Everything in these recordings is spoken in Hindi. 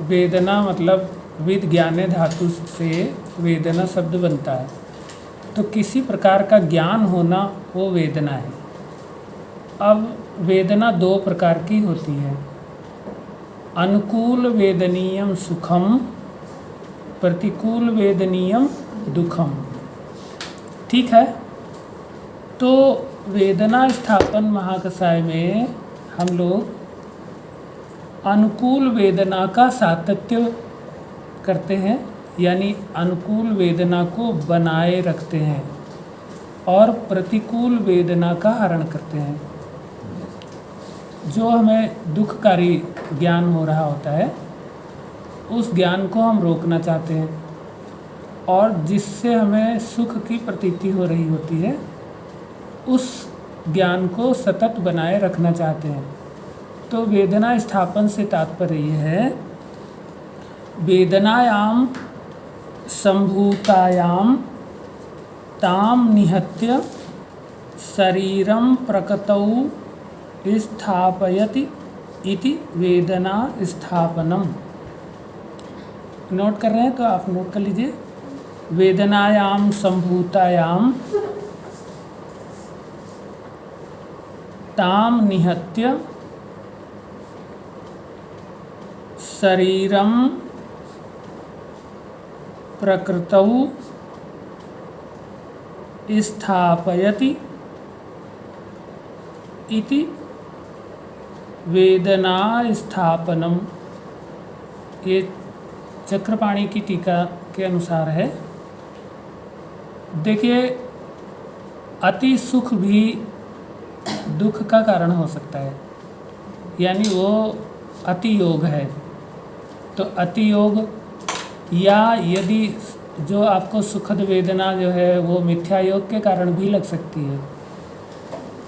वेदना मतलब विज्ञाने धातु से वेदना शब्द बनता है, तो किसी प्रकार का ज्ञान होना वो वेदना है। अब वेदना दो प्रकार की होती है, अनुकूल वेदनीयम सुखम, प्रतिकूल वेदनीयम दुखम। ठीक है, तो वेदना स्थापन महाकषाय में हम लोग अनुकूल वेदना का सातत्य करते हैं, यानी अनुकूल वेदना को बनाए रखते हैं और प्रतिकूल वेदना का हरण करते हैं। जो हमें दुखकारी ज्ञान हो रहा होता है उस ज्ञान को हम रोकना चाहते हैं, और जिससे हमें सुख की प्रतीति हो रही होती है उस ज्ञान को सतत बनाए रखना चाहते हैं। तो वेदना स्थापन से तात्पर्य यह है, वेदनायाम संभूतायाम ताम निहत्य शरीरम प्रकृतौ स्थापयति इति वेदना स्थापनम। नोट कर रहे हैं तो आप नोट कर लीजिए, वेदनायाम संभूतायाम ताम निहत्य शरीरम प्रकृतौ स्थापयति इति वेदना स्थापनम। ये चक्रपाणी की टीका के अनुसार है। देखिए, अति सुख भी दुख का कारण हो सकता है, यानी वो अति योग है। तो अति योग, या यदि जो आपको सुखद वेदना जो है वो मिथ्या योग के कारण भी लग सकती है।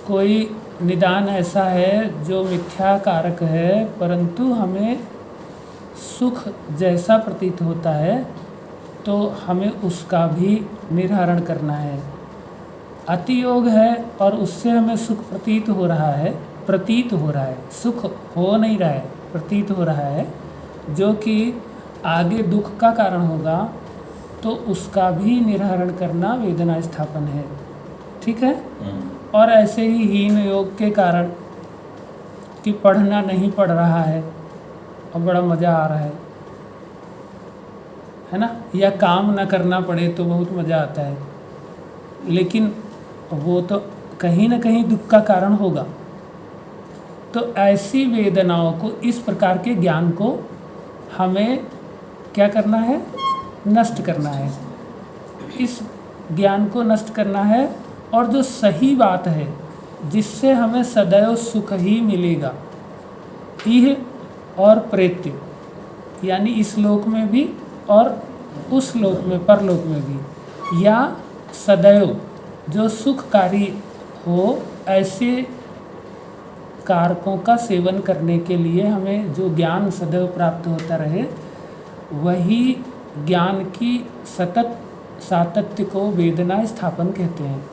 कोई निदान ऐसा है जो मिथ्या कारक है परंतु हमें सुख जैसा प्रतीत होता है, तो हमें उसका भी निर्धारण करना है। अति योग है और उससे हमें सुख प्रतीत हो रहा है, सुख हो नहीं रहा है, प्रतीत हो रहा है, जो कि आगे दुख का कारण होगा, तो उसका भी निर्धारण करना वेदना स्थापन है। ठीक है। और ऐसे ही हीन योग के कारण कि पढ़ना नहीं पढ़ रहा है और बड़ा मज़ा आ रहा है ना, या काम ना करना पड़े तो बहुत मज़ा आता है, लेकिन वो तो कहीं ना कहीं दुख का कारण होगा। तो ऐसी वेदनाओं को, इस प्रकार के ज्ञान को हमें क्या करना है, नष्ट करना है। इस ज्ञान को नष्ट करना है, और जो सही बात है जिससे हमें सदैव सुख ही मिलेगा, इह और प्रेत्य, यानी इस लोक में भी और उस लोक में, परलोक में भी, या सदैव जो सुखकारी हो, ऐसे कारकों का सेवन करने के लिए हमें जो ज्ञान सदैव प्राप्त होता रहे, वही ज्ञान की सतत सातत्य को वेदना स्थापन कहते हैं।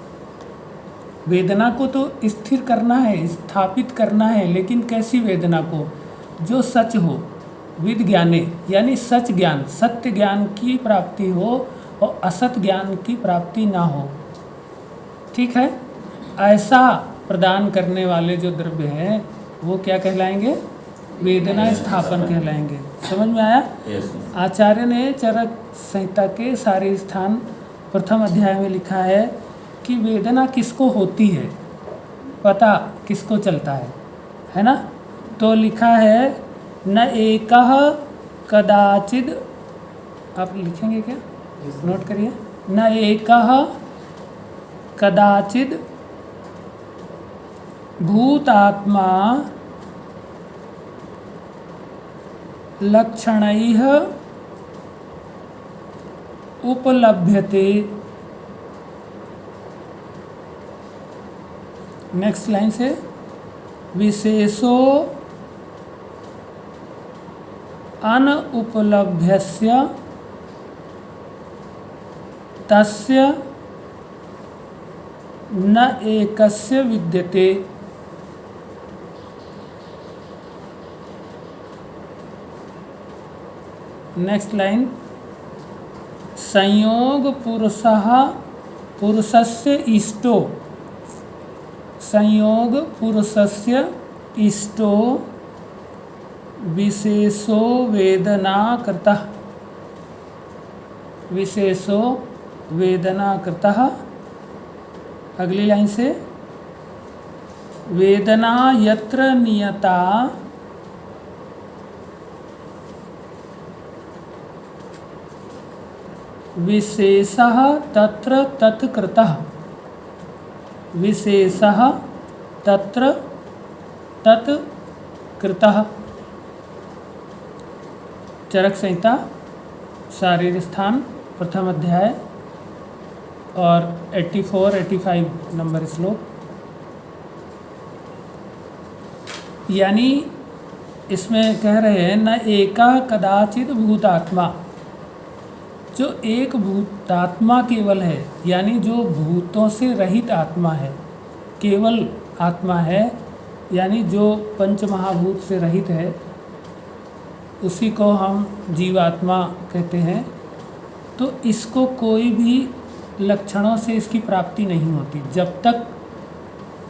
वेदना को तो स्थिर करना है, स्थापित करना है, लेकिन कैसी वेदना को, जो सच हो, विद ज्ञाने, यानी सच ज्ञान, सत्य ज्ञान की प्राप्ति हो और असत ज्ञान की प्राप्ति ना हो। ठीक है। ऐसा प्रदान करने वाले जो द्रव्य हैं वो क्या कहलाएंगे, वेदना स्थापन कहलाएंगे। समझ में आया? आचार्य ने चरक संहिता के सारे स्थान प्रथम अध्याय में लिखा है कि वेदना किसको होती है, पता किसको चलता है ना। तो लिखा है, न एकः कदाचिद, आप लिखेंगे क्या, नोट करिए, न एकः कदाचिद भूतात्मा लक्षणैः उपलभ्यते। नेक्स्ट लाइन से, विशेषो अनुपलभ्यस्य तस्य न एकस्य विद्यते। नेक्स्ट लाइन, संयोग पुरुषः पुरुषस्य इष्टो, संयोग पुरुषस्य इष्टो विशेषो वेदनाकृतः, विशेषो वेदनाकृतः। अगली लाइन से, वेदना यत्र नियता विशेषः तत्र तत्कृतः, विशेषः तत्र तत्कृतः। चरक संहिता शारीर स्थान प्रथम अध्याय और 84-85 नंबर श्लोक। यानी इसमें कह रहे हैं, न एका कदाचित भूतात्मा, जो एक भूतात्मा केवल है, यानी जो भूतों से रहित आत्मा है, केवल आत्मा है, यानी जो पंच महाभूत से रहित है, उसी को हम जीवात्मा कहते हैं। तो इसको कोई भी लक्षणों से इसकी प्राप्ति नहीं होती जब तक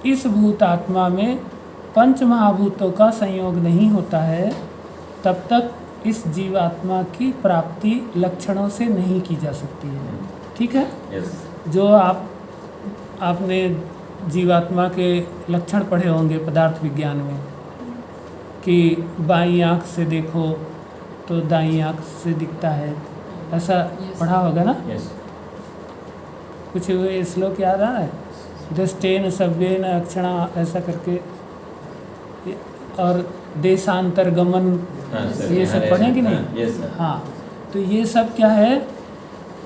इस भूतात्मा में पंच महाभूतों का संयोग नहीं होता है, तब तक इस जीवात्मा की प्राप्ति लक्षणों से नहीं की जा सकती है। ठीक है? जो आपने जीवात्मा के लक्षण पढ़े होंगे पदार्थ विज्ञान में, कि बाईं आँख से देखो तो दाईं आँख से दिखता है, ऐसा पढ़ा होगा ना? कुछ हुए श्लोक याद आ रहा है? दृष्टेन सव्येन अक्षणा, ऐसा करके, और देशांतरगमन, ये सब पढ़े कि नहीं? हाँ, तो ये सब क्या है?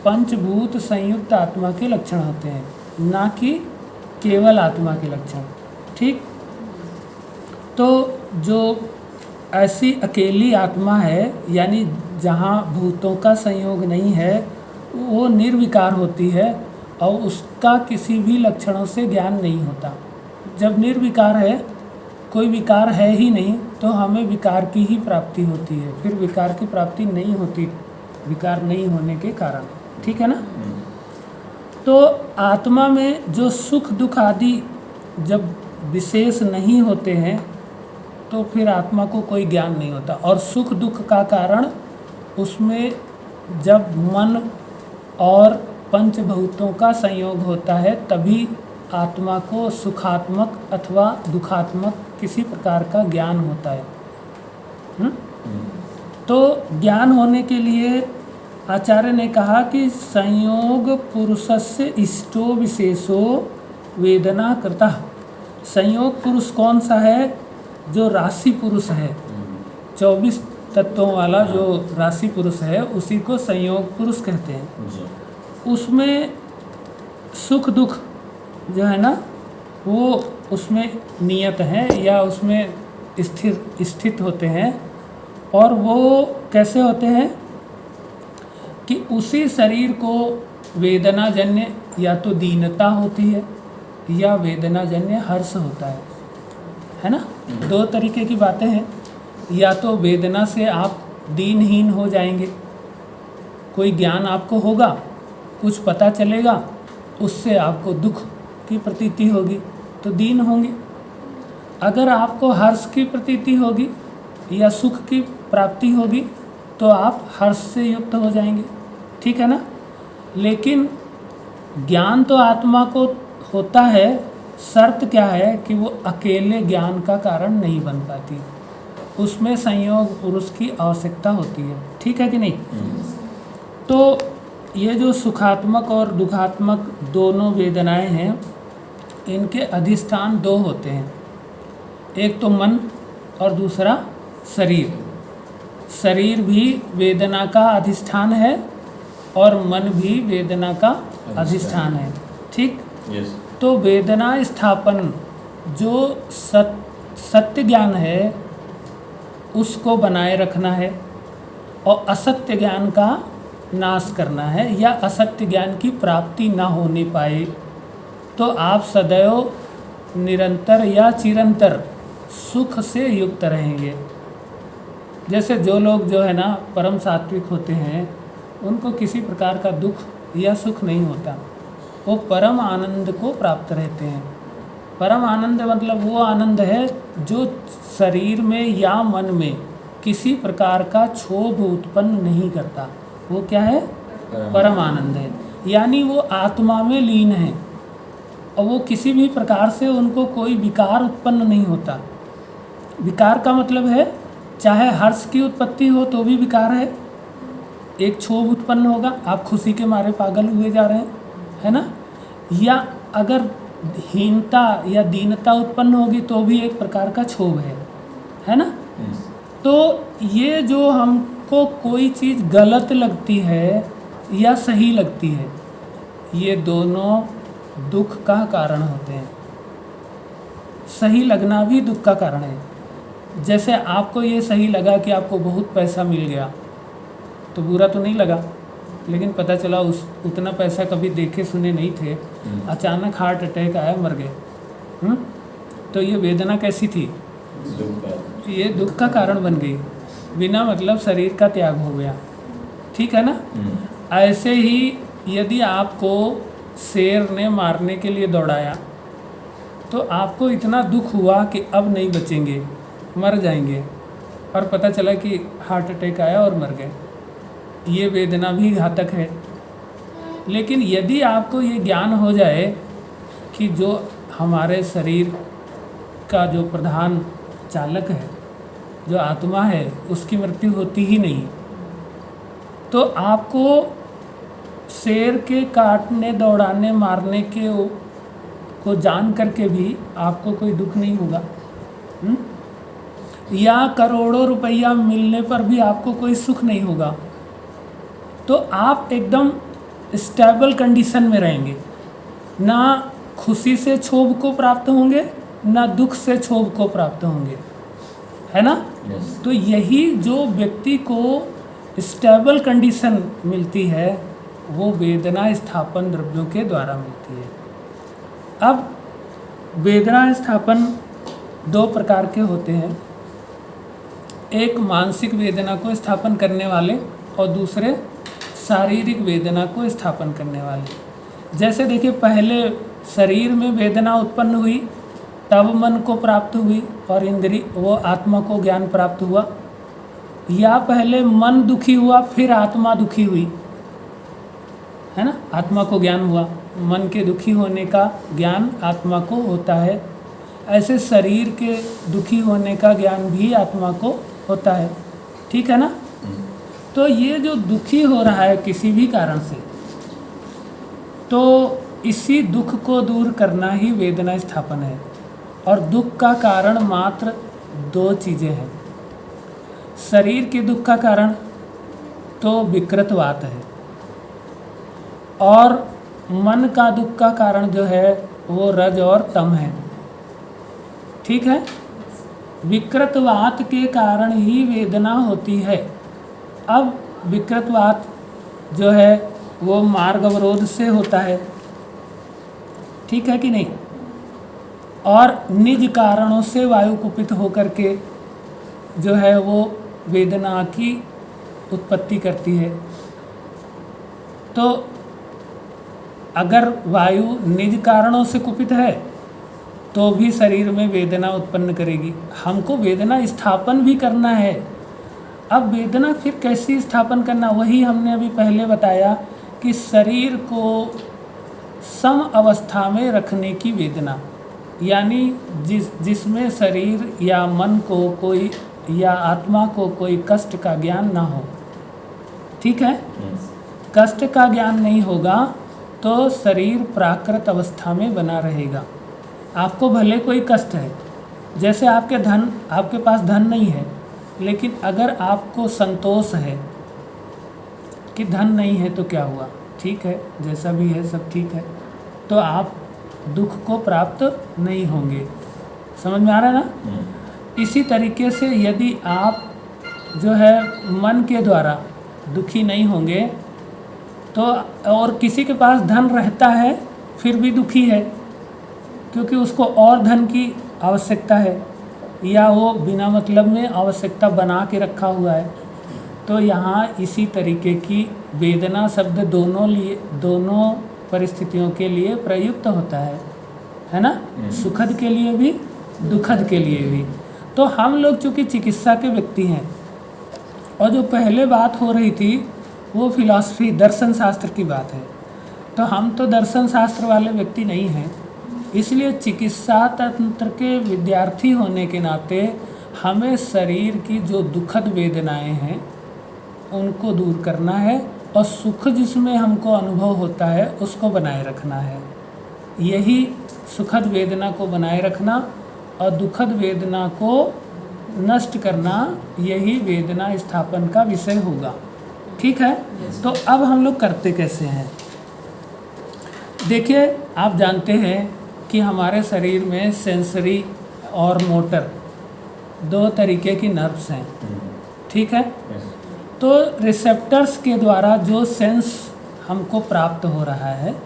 पंचभूत संयुक्त आत्मा के लक्षण होते हैं, ना कि केवल आत्मा के लक्षण। ठीक? तो जो ऐसी अकेली आत्मा है, यानी जहाँ भूतों का संयोग नहीं है, वो निर्विकार होती है और उसका किसी भी लक्षणों से ज्ञान नहीं होता। जब निर्विकार है, कोई विकार है ही नहीं, तो हमें विकार की ही प्राप्ति होती है। फिर विकार की प्राप्ति नहीं होती, विकार नहीं होने के कारण। ठीक है ना? तो आत्मा में जो सुख दुख आदि जब विशेष नहीं होते हैं, तो फिर आत्मा को कोई ज्ञान नहीं होता। और सुख दुख का कारण उसमें जब मन और पंचभूतों का संयोग होता है, तभी आत्मा को सुखात्मक अथवा दुखात्मक किसी प्रकार का ज्ञान होता है। तो ज्ञान होने के लिए आचार्य ने कहा कि संयोग पुरुषस्य इष्टो विशेषो वेदना कृतः। संयोग पुरुष कौन सा है? जो राशि पुरुष है, 24 तत्वों वाला जो राशि पुरुष है, उसी को संयोग पुरुष कहते हैं। उसमें सुख दुख जो है ना, वो उसमें नियत है या उसमें स्थित होते हैं। और वो कैसे होते हैं कि उसी शरीर को वेदनाजन्य या तो दीनता होती है या वेदनाजन्य हर्ष होता है ना? दो तरीके की बातें हैं। या तो वेदना से आप दीनहीन हो जाएंगे, कोई ज्ञान आपको होगा, कुछ पता चलेगा, उससे आपको दुख की प्रतीति होगी तो दीन होंगे। अगर आपको हर्ष की प्रतीति होगी या सुख की प्राप्ति होगी तो आप हर्ष से युक्त हो जाएंगे। ठीक है ना? लेकिन ज्ञान तो आत्मा को होता है, शर्त क्या है कि वो अकेले ज्ञान का कारण नहीं बन पाती, उसमें संयोग पुरुष की आवश्यकता होती है। ठीक है कि नहीं? तो ये जो सुखात्मक और दुखात्मक दोनों वेदनाएं हैं, इनके अधिष्ठान दो होते हैं, एक तो मन और दूसरा शरीर। शरीर भी वेदना का अधिष्ठान है और मन भी वेदना का अधिष्ठान है। ठीक? तो वेदना स्थापन जो सत्य ज्ञान है उसको बनाए रखना है और असत्य ज्ञान का नाश करना है, या असत्य ज्ञान की प्राप्ति ना होने पाए तो आप सदैव निरंतर या चिरंतर सुख से युक्त रहेंगे। जैसे जो लोग जो है ना परम सात्विक होते हैं, उनको किसी प्रकार का दुख या सुख नहीं होता, वो परम आनंद को प्राप्त रहते हैं। परम आनंद मतलब वो आनंद है जो शरीर में या मन में किसी प्रकार का क्षोभ उत्पन्न नहीं करता। वो क्या है? परम आनंद है। यानी वो आत्मा में लीन है और वो किसी भी प्रकार से उनको कोई विकार उत्पन्न नहीं होता। विकार का मतलब है चाहे हर्ष की उत्पत्ति हो तो भी विकार है, एक क्षोभ उत्पन्न होगा, आप खुशी के मारे पागल हुए जा रहे हैं, है ना, या अगर हीनता या दीनता उत्पन्न होगी तो भी एक प्रकार का क्षोभ है ना। तो ये जो हमको कोई चीज़ गलत लगती है या सही लगती है, ये दोनों दुख का कारण होते हैं। सही लगना भी दुख का कारण है। जैसे आपको ये सही लगा कि आपको बहुत पैसा मिल गया, तो बुरा तो नहीं लगा, लेकिन पता चला उतना पैसा कभी देखे सुने नहीं थे, अचानक हार्ट अटैक आया, मर गए। तो ये वेदना कैसी थी? ये दुख का कारण बन गई, बिना मतलब शरीर का त्याग हो गया, ठीक है ना। ऐसे ही यदि आपको शेर ने मारने के लिए दौड़ाया तो आपको इतना दुख हुआ कि अब नहीं बचेंगे, मर जाएंगे, और पता चला कि हार्ट अटैक आया और मर गए। ये वेदना भी घातक है। लेकिन यदि आपको ये ज्ञान हो जाए कि जो हमारे शरीर का जो प्रधान चालक है, जो आत्मा है, उसकी मृत्यु होती ही नहीं, तो आपको शेर के काटने, दौड़ाने, मारने के को जान करके भी आपको कोई दुख नहीं होगा। या करोड़ों रुपया मिलने पर भी आपको कोई सुख नहीं होगा। तो आप एकदम स्टेबल कंडीशन में रहेंगे, ना खुशी से क्षोभ को प्राप्त होंगे, ना दुख से क्षोभ को प्राप्त होंगे, है ना। तो यही जो व्यक्ति को स्टेबल कंडीशन मिलती है, वो वेदना स्थापन द्रव्यों के द्वारा मिलती है। अब वेदना स्थापन दो प्रकार के होते हैं, एक मानसिक वेदना को स्थापन करने वाले और दूसरे शारीरिक वेदना को स्थापन करने वाले। जैसे देखिए, पहले शरीर में वेदना उत्पन्न हुई, तब मन को प्राप्त हुई और इंद्रिय वो आत्मा को ज्ञान प्राप्त हुआ, या पहले मन दुखी हुआ फिर आत्मा दुखी हुई, है ना, आत्मा को ज्ञान हुआ। मन के दुखी होने का ज्ञान आत्मा को होता है, ऐसे शरीर के दुखी होने का ज्ञान भी आत्मा को होता है, ठीक है ना। तो ये जो दुखी हो रहा है किसी भी कारण से, तो इसी दुख को दूर करना ही वेदना स्थापन है। और दुख का कारण मात्र दो चीज़ें हैं। शरीर के दुख का कारण तो विकृतवात है, और मन का दुख का कारण जो है वो रज और तम है, ठीक है। विकृतवात के कारण ही वेदना होती है। अब विकृतवात जो है वो मार्ग अवरोध से होता है, ठीक है कि नहीं, और निज कारणों से वायु कुपित होकर के जो है वो वेदना की उत्पत्ति करती है। तो अगर वायु निज कारणों से कुपित है तो भी शरीर में वेदना उत्पन्न करेगी। हमको वेदना स्थापन भी करना है। अब वेदना फिर कैसी स्थापन करना, वही हमने अभी पहले बताया कि शरीर को सम अवस्था में रखने की वेदना, यानी जिसमें शरीर या मन को कोई या आत्मा को कोई कष्ट का ज्ञान ना हो, ठीक है। कष्ट का ज्ञान नहीं होगा तो शरीर प्राकृत अवस्था में बना रहेगा। आपको भले कोई कष्ट है, जैसे आपके पास धन नहीं है, लेकिन अगर आपको संतोष है कि धन नहीं है तो क्या हुआ, ठीक है, जैसा भी है सब ठीक है, तो आप दुख को प्राप्त नहीं होंगे। समझ में आ रहा है ना। इसी तरीके से यदि आप जो है मन के द्वारा दुखी नहीं होंगे तो, और किसी के पास धन रहता है फिर भी दुखी है, क्योंकि उसको और धन की आवश्यकता है, या वो बिना मतलब में आवश्यकता बना के रखा हुआ है। तो यहाँ इसी तरीके की वेदना शब्द दोनों परिस्थितियों के लिए प्रयुक्त होता है ना, सुखद के लिए भी दुखद के लिए भी। तो हम लोग चूँकि चिकित्सा के व्यक्ति हैं, और जो पहले बात हो रही थी वो फिलॉसफी दर्शन शास्त्र की बात है, तो हम तो दर्शन शास्त्र वाले व्यक्ति नहीं हैं, इसलिए चिकित्सा तंत्र के विद्यार्थी होने के नाते हमें शरीर की जो दुखद वेदनाएं हैं उनको दूर करना है, और सुख जिसमें हमको अनुभव होता है उसको बनाए रखना है। यही सुखद वेदना को बनाए रखना और दुखद वेदना को नष्ट करना, यही वेदना स्थापन का विषय होगा। ठीक है, तो अब हम लोग करते कैसे हैं? देखिए, आप जानते हैं कि हमारे शरीर में सेंसरी और मोटर दो तरीके की नर्व्स हैं। ठीक है, तो रिसेप्टर्स के द्वारा जो सेंस हमको प्राप्त हो रहा है,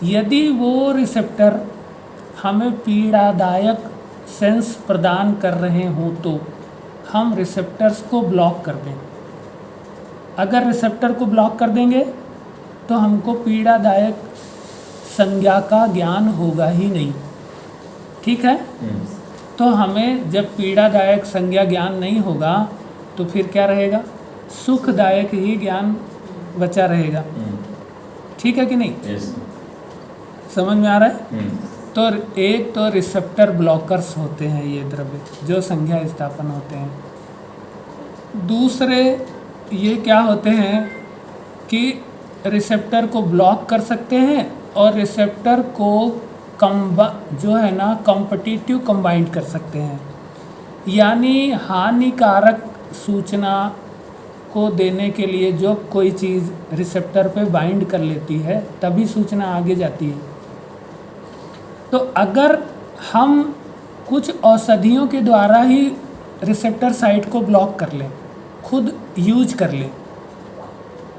यदि वो रिसेप्टर हमें पीड़ादायक सेंस प्रदान कर रहे हों तो हम रिसेप्टर्स को ब्लॉक कर दें। अगर रिसेप्टर को ब्लॉक कर देंगे तो हमको पीड़ादायक संज्ञा का ज्ञान होगा ही नहीं। ठीक है, तो हमें जब पीड़ादायक संज्ञा ज्ञान नहीं होगा तो फिर क्या रहेगा? सुखदायक ही ज्ञान बचा रहेगा। ठीक है कि नहीं? समझ में आ रहा है? तो एक तो रिसेप्टर ब्लॉकर्स होते हैं ये द्रव्य जो संज्ञा स्थापन होते हैं। दूसरे ये क्या होते हैं कि रिसेप्टर को ब्लॉक कर सकते हैं और रिसेप्टर को जो है ना कॉम्पिटिटिव कंबाइंड कर सकते हैं, यानी हानिकारक सूचना को देने के लिए जो कोई चीज़ रिसेप्टर पे बाइंड कर लेती है तभी सूचना आगे जाती है। तो अगर हम कुछ औषधियों के द्वारा ही रिसेप्टर साइट को ब्लॉक कर लें, खुद यूज कर लें,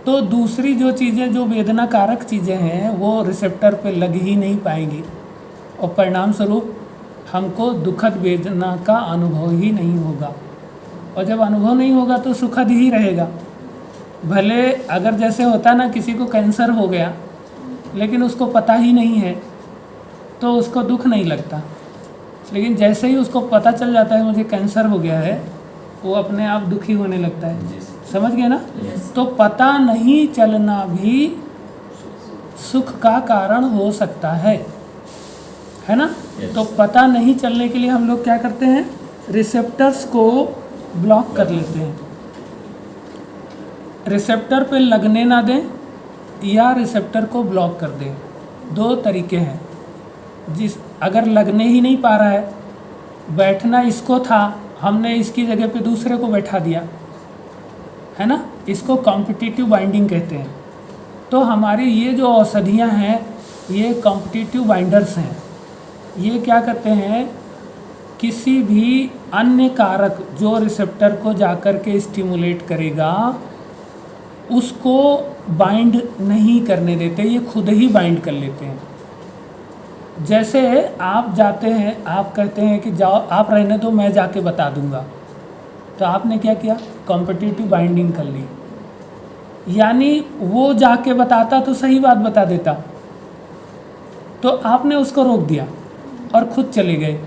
तो दूसरी जो चीज़ें जो वेदना कारक चीज़ें हैं वो रिसेप्टर पे लग ही नहीं पाएंगी और परिणाम स्वरूप हमको दुखद वेदना का अनुभव ही नहीं होगा। और जब अनुभव नहीं होगा तो सुखद ही रहेगा। भले अगर जैसे होता ना, किसी को कैंसर हो गया लेकिन उसको पता ही नहीं है तो उसको दुख नहीं लगता, लेकिन जैसे ही उसको पता चल जाता है मुझे कैंसर हो गया है, वो अपने आप दुखी होने लगता है। समझ गए ना? तो पता नहीं चलना भी सुख का कारण हो सकता है ना? तो पता नहीं चलने के लिए हम लोग क्या करते हैं? रिसेप्टर्स को ब्लॉक कर लेते हैं। रिसेप्टर पे लगने ना दें या रिसेप्टर को ब्लॉक कर दें, दो तरीके हैं। अगर लगने ही नहीं पा रहा है, बैठना इसको था, हमने इसकी जगह पे दूसरे को बैठा दिया, है ना, इसको कॉम्पिटिटिव बाइंडिंग कहते हैं। तो हमारी ये जो औषधियाँ हैं ये कॉम्पिटिटिव बाइंडर्स हैं। ये क्या करते हैं? किसी भी अन्य कारक जो रिसेप्टर को जाकर के स्टिमुलेट करेगा उसको बाइंड नहीं करने देते, ये खुद ही बाइंड कर लेते हैं। जैसे आप जाते हैं, आप कहते हैं कि जाओ आप रहने दो, मैं जाके बता दूंगा, तो आपने क्या किया? कॉम्पिटिटिव बाइंडिंग कर ली। यानी वो जाके बताता तो सही बात बता देता, तो आपने उसको रोक दिया और खुद चले गए।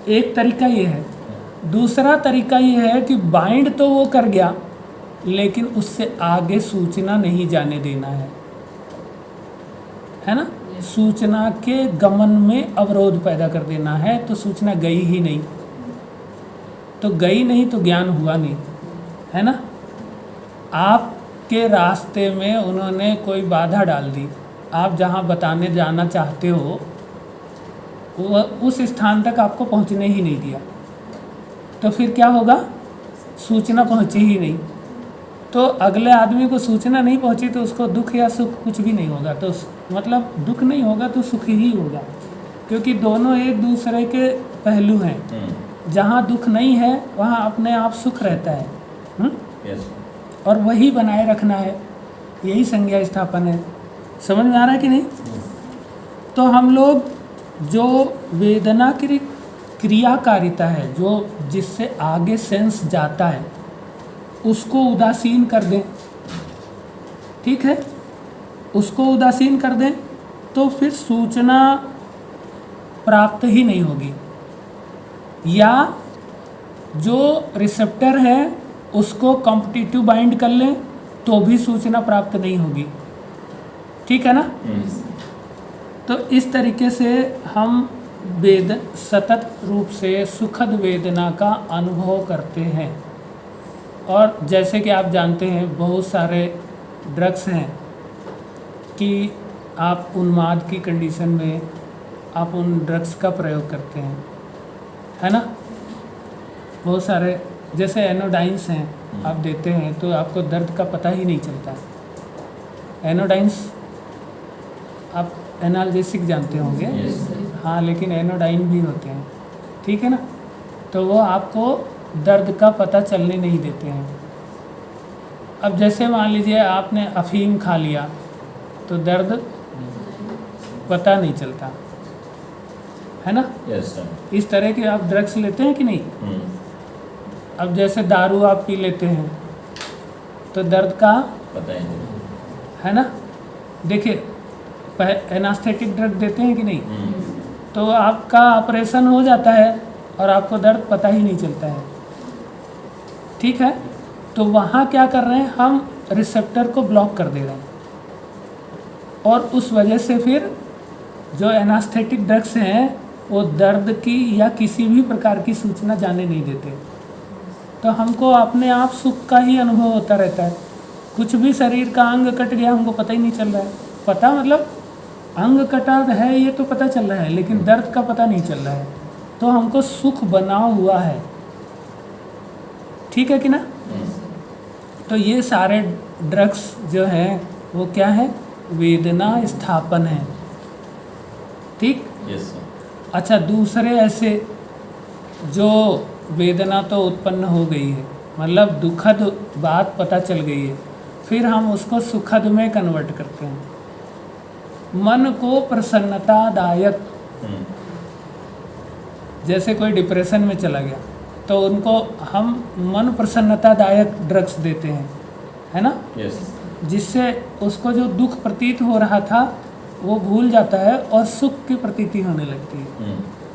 एक तरीका ये है। दूसरा तरीका ये है कि बाइंड तो वो कर गया लेकिन उससे आगे सूचना नहीं जाने देना है ना? सूचना के गमन में अवरोध पैदा कर देना है, तो सूचना गई ही नहीं, तो गई नहीं तो ज्ञान हुआ नहीं, है ना? आपके रास्ते में उन्होंने कोई बाधा डाल दी, आप जहाँ बताने जाना चाहते हो वो उस स्थान तक आपको पहुँचने ही नहीं दिया, तो फिर क्या होगा? सूचना पहुँची ही नहीं। तो अगले आदमी को सूचना नहीं पहुँची तो उसको दुख या सुख कुछ भी नहीं होगा, तो मतलब दुख नहीं होगा तो सुख ही होगा, क्योंकि दोनों एक दूसरे के पहलू हैं। जहाँ दुख नहीं है वहाँ अपने आप सुख रहता है। और वही बनाए रखना है, यही संज्ञा स्थापन है। समझ में आ रहा है कि नहीं? तो हम लोग जो वेदना की क्रियाकारिता है, जो जिससे आगे सेंस जाता है, उसको उदासीन कर दें, ठीक है, उसको उदासीन कर दें, तो फिर सूचना प्राप्त ही नहीं होगी। या जो रिसेप्टर है उसको कॉम्पिटिटिव बाइंड कर लें तो भी सूचना प्राप्त नहीं होगी, ठीक है ना। तो इस तरीके से हम सतत रूप से सुखद वेदना का अनुभव करते हैं। और जैसे कि आप जानते हैं बहुत सारे ड्रग्स हैं कि आप उन्माद की कंडीशन में आप उन ड्रग्स का प्रयोग करते हैं, है ना। बहुत सारे जैसे एनोडाइंस हैं, आप देते हैं तो आपको दर्द का पता ही नहीं चलता है। एनोडाइंस आप एनाल्जेसिक जानते होंगे, हाँ, लेकिन एनोडाइन भी होते हैं, ठीक है ना। तो वो आपको दर्द का पता चलने नहीं देते हैं। अब जैसे मान लीजिए आपने अफीम खा लिया तो दर्द पता नहीं चलता, है ना। इस तरह के आप ड्रग्स लेते हैं कि नहीं। अब जैसे दारू आप पी लेते हैं तो दर्द का पता ही नहीं, है ना। देखिए एनास्थेटिक ड्रग देते हैं कि नहीं, तो आपका ऑपरेशन हो जाता है और आपको दर्द पता ही नहीं चलता है, ठीक है। तो वहाँ क्या कर रहे हैं, हम रिसेप्टर को ब्लॉक कर दे रहे हैं और उस वजह से फिर जो एनास्थेटिक ड्रग्स हैं वो दर्द की या किसी भी प्रकार की सूचना जाने नहीं देते। तो हमको अपने आप सुख का ही अनुभव होता रहता है। कुछ भी शरीर का अंग कट गया हमको पता ही नहीं चल रहा है। पता मतलब अंग कटा है ये तो पता चल रहा है, लेकिन दर्द का पता नहीं चल रहा है। तो हमको सुख बना हुआ है, ठीक है कि ना। तो ये सारे ड्रग्स जो हैं वो क्या है, वेदना स्थापन है, ठीक। अच्छा, दूसरे ऐसे जो वेदना तो उत्पन्न हो गई है, मतलब दुखद बात पता चल गई है, फिर हम उसको सुखद में कन्वर्ट करते हैं। मन को प्रसन्नतादायक, जैसे कोई डिप्रेशन में चला गया तो उनको हम मन प्रसन्नतादायक ड्रग्स देते हैं, है ना। जिससे उसको जो दुख प्रतीत हो रहा था वो भूल जाता है और सुख की प्रतीति होने लगती है।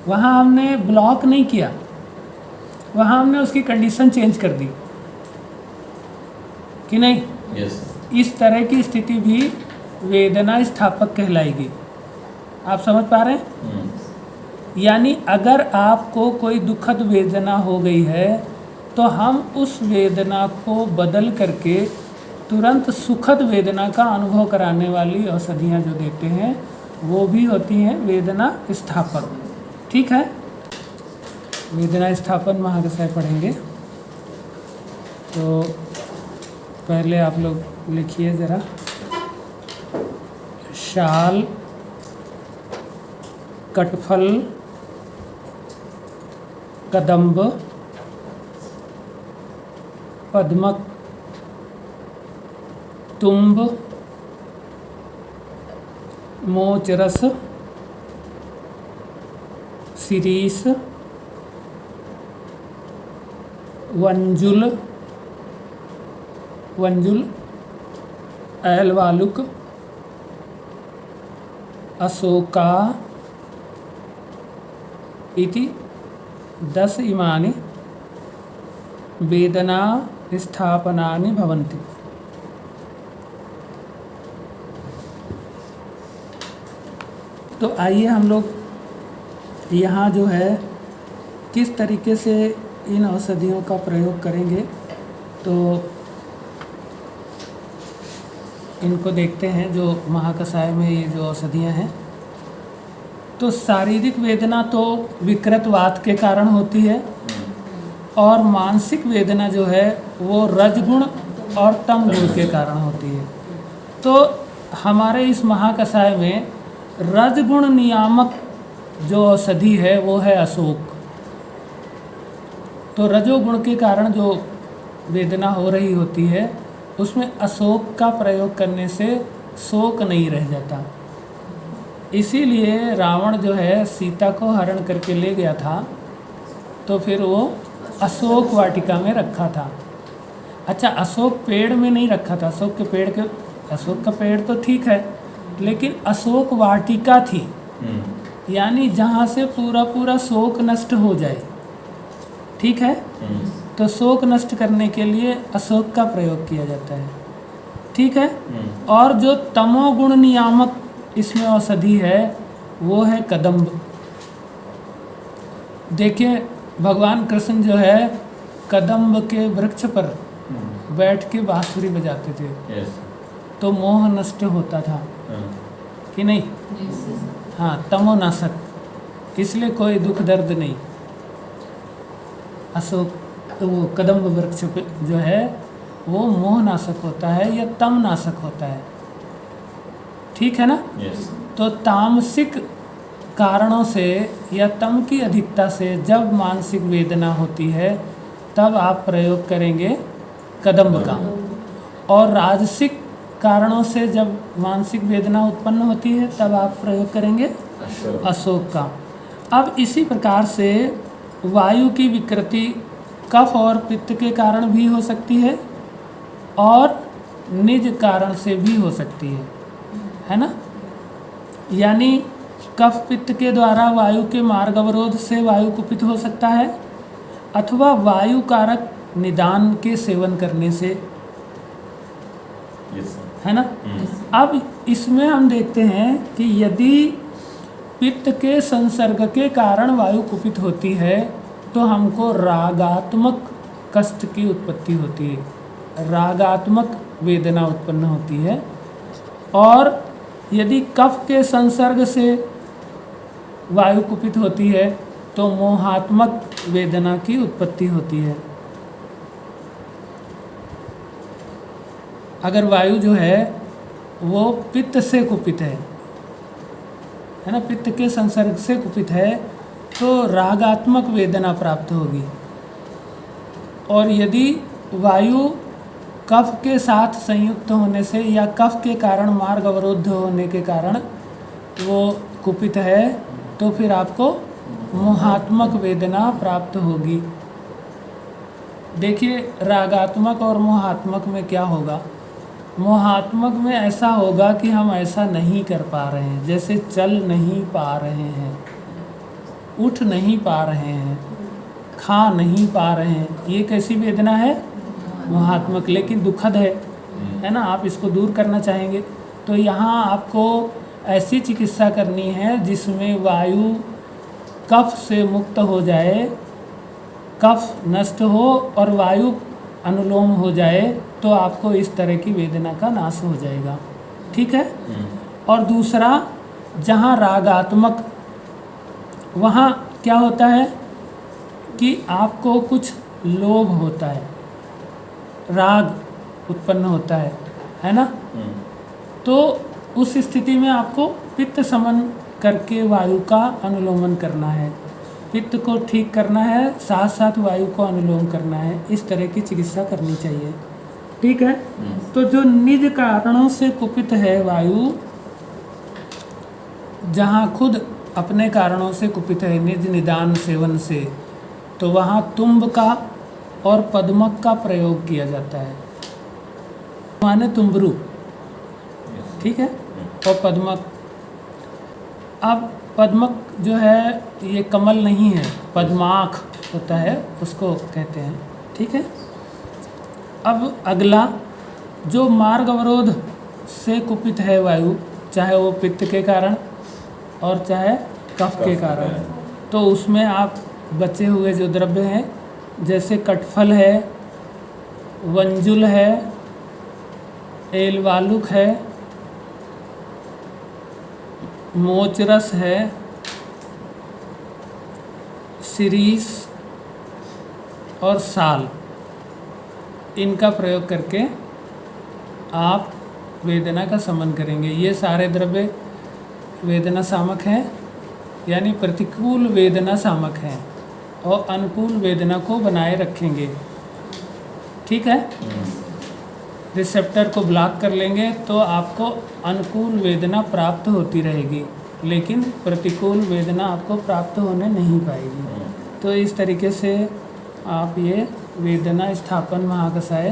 वहाँ हमने ब्लॉक नहीं किया, वहाँ हमने उसकी कंडीशन चेंज कर दी कि नहीं। इस तरह की स्थिति भी वेदना स्थापक कहलाएगी। आप समझ पा रहे हैं। यानी अगर आपको कोई दुखद वेदना हो गई है तो हम उस वेदना को बदल करके तुरंत सुखद वेदना का अनुभव कराने वाली औषधियाँ जो देते हैं वो भी होती हैं वेदना स्थापक, ठीक है। वेदना स्थापन महाकसाय पढ़ेंगे। तो पहले आप लोग लिखिए ज़रा, शाल, कटफल, कदम्ब, पद्मक, तुम्ब, मोचरस, शिरीष, वंजुल, ऐलवालुक, अशोका इति 10 इमानि वेदना स्थापनानि भवन्ति। तो आइए हम लोग यहाँ जो है किस तरीके से इन औषधियों का प्रयोग करेंगे तो इनको देखते हैं। जो महाकसाय में ये जो औषधियाँ हैं, तो शारीरिक वेदना तो विकृतवात के कारण होती है और मानसिक वेदना जो है वो रजगुण और तम गुण के कारण होती है। तो हमारे इस महाकसाय में रजगुण नियामक जो औषधि है वो है अशोक। तो रजोगुण के कारण जो वेदना हो रही होती है उसमें अशोक का प्रयोग करने से शोक नहीं रह जाता। इसीलिए रावण जो है सीता को हरण करके ले गया था तो फिर वो अशोक वाटिका में रखा था। अच्छा, अशोक पेड़ में नहीं रखा था, अशोक का पेड़ तो ठीक है, लेकिन अशोक वाटिका थी, यानी जहाँ से पूरा शोक नष्ट हो जाए। ठीक है, तो शोक नष्ट करने के लिए अशोक का प्रयोग किया जाता है। ठीक है, और जो तमोगुण नियामक इसमें औषधि है वो है कदम्ब। देखिए, भगवान कृष्ण जो है कदम्ब के वृक्ष पर बैठ के बांसुरी बजाते थे, तो मोह नष्ट होता था कि नहीं? हाँ, तमोनाशक, इसलिए कोई दुख दर्द नहीं। अशोक तो वो कदम्ब वृक्ष जो है वो मोह नाशक होता है या तम नाशक होता है। ठीक है ना? तो तामसिक कारणों से या तम की अधिकता से जब मानसिक वेदना होती है तब आप प्रयोग करेंगे कदम्ब का, और राजसिक कारणों से जब मानसिक वेदना उत्पन्न होती है तब आप प्रयोग करेंगे अशोक का। अब इसी प्रकार से वायु की विकृति कफ और पित्त के कारण भी हो सकती है और निज कारण से भी हो सकती है ना? यानी कफ पित्त के द्वारा वायु के मार्ग अवरोध से वायु कुपित हो सकता है, अथवा वायु कारक निदान के सेवन करने से, है ना? अब इसमें हम देखते हैं कि यदि पित्त के संसर्ग के कारण वायु कुपित होती है तो हमको रागात्मक कष्ट की उत्पत्ति होती है, रागात्मक वेदना उत्पन्न होती है। और यदि कफ के संसर्ग से वायु कुपित होती है तो मोहात्मक वेदना की उत्पत्ति होती है। अगर वायु जो है वो पित्त से कुपित है ना, पित्त के संसर्ग से कुपित है तो रागात्मक वेदना प्राप्त होगी। और यदि वायु कफ के साथ संयुक्त होने से या कफ के कारण मार्ग अवरुद्ध होने के कारण वो कुपित है तो फिर आपको मोहात्मक वेदना प्राप्त होगी। देखिए, रागात्मक और मोहात्मक में क्या होगा? मोहात्मक में ऐसा होगा कि हम ऐसा नहीं कर पा रहे हैं, जैसे चल नहीं पा रहे हैं, उठ नहीं पा रहे हैं, खा नहीं पा रहे हैं। ये कैसी वेदना है? मोहात्मक, लेकिन दुखद है ना? आप इसको दूर करना चाहेंगे तो यहाँ आपको ऐसी चिकित्सा करनी है जिसमें वायु कफ से मुक्त हो जाए, कफ नष्ट हो और वायु अनुलोम हो जाए, तो आपको इस तरह की वेदना का नाश हो जाएगा। ठीक है? और दूसरा, जहाँ रागात्मक, वहाँ क्या होता है कि आपको कुछ लोभ होता है, राग उत्पन्न होता है ना? तो उस स्थिति में आपको पित्त समन करके वायु का अनुलोमन करना है, पित्त को ठीक करना है, साथ साथ वायु को अनुलोम करना है। इस तरह की चिकित्सा करनी चाहिए। ठीक है? तो जो निज कारणों से कुपित है वायु, जहाँ खुद अपने कारणों से कुपित है निज निदान सेवन से, तो वहाँ तुम्ब का और पद्मक का प्रयोग किया जाता है। माने तुम्बरू, ठीक है, और पद्मक। अब पद्मक जो है ये कमल नहीं है, पद्माख होता है, उसको कहते हैं। ठीक है? अब अगला, जो मार्ग अवरोध से कुपित है वायु, चाहे वो पित्त के कारण और चाहे कफ के कारण, तो उसमें आप बचे हुए जो द्रव्य हैं जैसे कटफल है, वंजुल है, एलवालुक है, मोचरस है, सिरीस और साल, इनका प्रयोग करके आप वेदना का शमन करेंगे। ये सारे द्रव्य वेदना शामक हैं, यानी प्रतिकूल वेदना शामक हैं और अनुकूल वेदना को बनाए रखेंगे। ठीक है? रिसेप्टर को ब्लॉक कर लेंगे तो आपको अनुकूल वेदना प्राप्त होती रहेगी, लेकिन प्रतिकूल वेदना आपको प्राप्त होने नहीं पाएगी। तो इस तरीके से आप ये वेदना स्थापन महाकषाय